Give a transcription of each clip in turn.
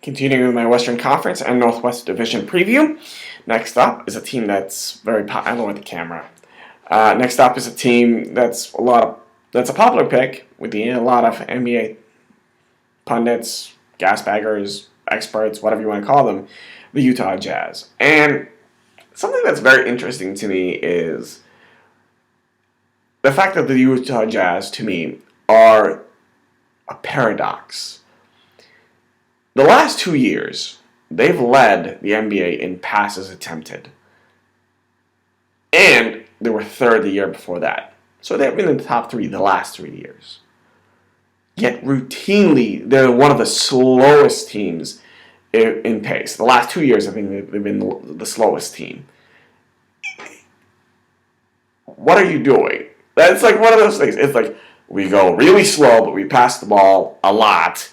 Continuing with my Western Conference and Northwest Division preview. Next up is a team that's I lowered the camera. Next up is a team that's a popular pick with a lot of NBA pundits, gasbaggers, experts, whatever you want to call them, the Utah Jazz. And something that's very interesting to me is the fact that the Utah Jazz, to me, are a paradox. The last 2 years, they've led the NBA in passes attempted. And they were third the year before that. So they've been in the top three the last 3 years. Yet routinely, they're one of the slowest teams in pace. The last 2 years, I think they've been the slowest team. What are you doing? That's like one of those things. It's like we go really slow, but we pass the ball a lot.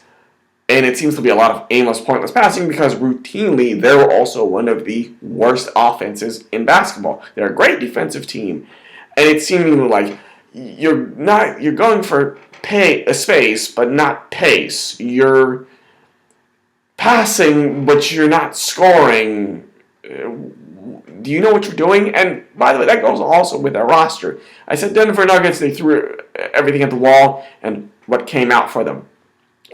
And it seems to be a lot of aimless, pointless passing because routinely they're also one of the worst offenses in basketball. They're a great defensive team, and it's seeming like you're going for space, but not pace. You're passing, but you're not scoring. Do you know what you're doing? And by the way, that goes also with their roster. I said Denver Nuggets, they threw everything at the wall, and what came out for them.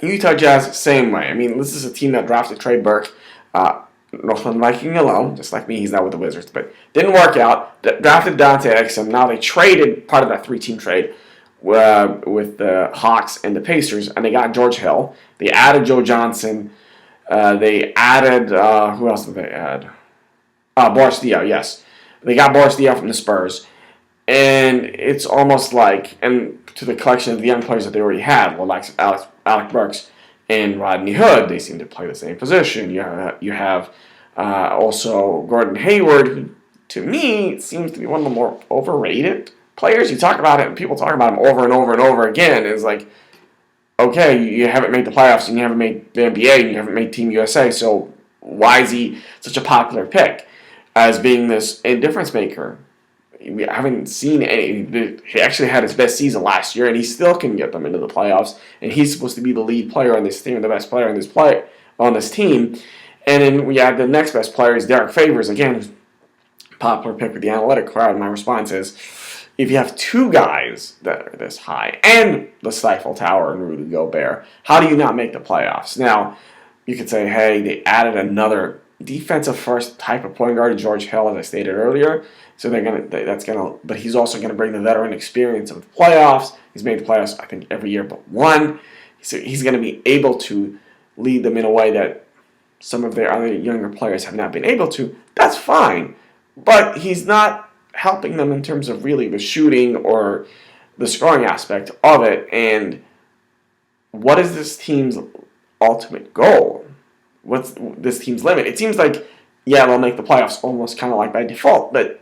Utah Jazz, same way. I mean, this is a team that drafted Trey Burke, Northland Viking alone, just like me. He's now with the Wizards, but didn't work out. Drafted Dante Exum. Now they traded part of that three-team trade with the Hawks and the Pacers, and they got George Hill. They added Joe Johnson. They added, who else did they add? Boris Diaw, yes. They got Boris Diaw from the Spurs. And it's almost like, and to the collection of the young players that they already had, well, like Alec Burks and Rodney Hood, they seem to play the same position. You have also Gordon Hayward, who to me seems to be one of the more overrated players. You talk about it, and people talk about him over and over and over again. It's like, okay, you haven't made the playoffs, and you haven't made the NBA, and you haven't made Team USA, so why is he such a popular pick as being this difference maker? We haven't seen any. He actually had his best season last year, and he still can get them into the playoffs. And he's supposed to be the lead player on this team, the best player on this team. And then we have the next best player is Derek Favors, again, who's a popular pick with the analytic crowd. My response is, if you have two guys that are this high, and the Stifle Tower and Rudy Gobert, how do you not make the playoffs? Now, you could say, hey, they added another defensive first type of point guard, George Hill, as I stated earlier. So but he's also gonna bring the veteran experience of the playoffs. He's made the playoffs, I think, every year but one. So he's gonna be able to lead them in a way that some of their other younger players have not been able to. That's fine, but he's not helping them in terms of really the shooting or the scoring aspect of it. And what is this team's ultimate goal? What's this team's limit? It seems like, yeah, they'll make the playoffs almost kind of like by default, but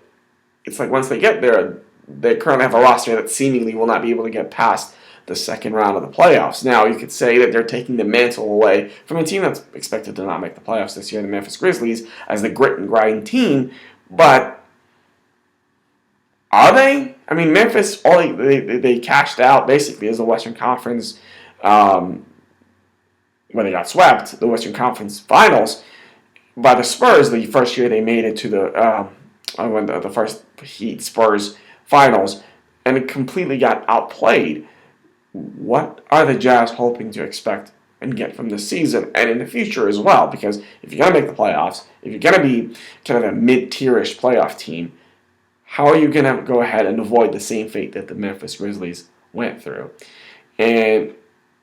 it's like once they get there, they currently have a roster that seemingly will not be able to get past the second round of the playoffs. Now, you could say that they're taking the mantle away from a team that's expected to not make the playoffs this year, the Memphis Grizzlies, as the grit and grind team, but are they? I mean, Memphis, they cashed out basically as the Western Conference, when they got swept, the Western Conference Finals by the Spurs the first year they made it to the first Heat Spurs Finals, and it completely got outplayed. What are the Jazz hoping to expect and get from this season and in the future as well? Because if you're going to make the playoffs, if you're going to be kind of a mid-tierish playoff team, how are you going to go ahead and avoid the same fate that the Memphis Grizzlies went through? And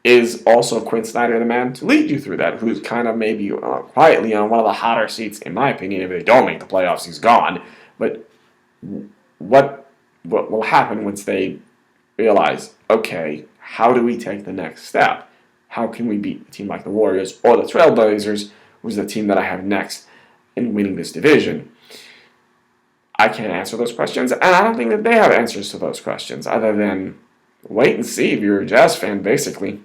is also Quinn Snyder the man to lead you through that, who's kind of maybe quietly on one of the hotter seats, in my opinion. If they don't make the playoffs, he's gone. But what will happen once they realize, okay, how do we take the next step? How can we beat a team like the Warriors or the Trailblazers, who's the team that I have next in winning this division? I can't answer those questions, and I don't think that they have answers to those questions, other than wait and see if you're a Jazz fan, basically.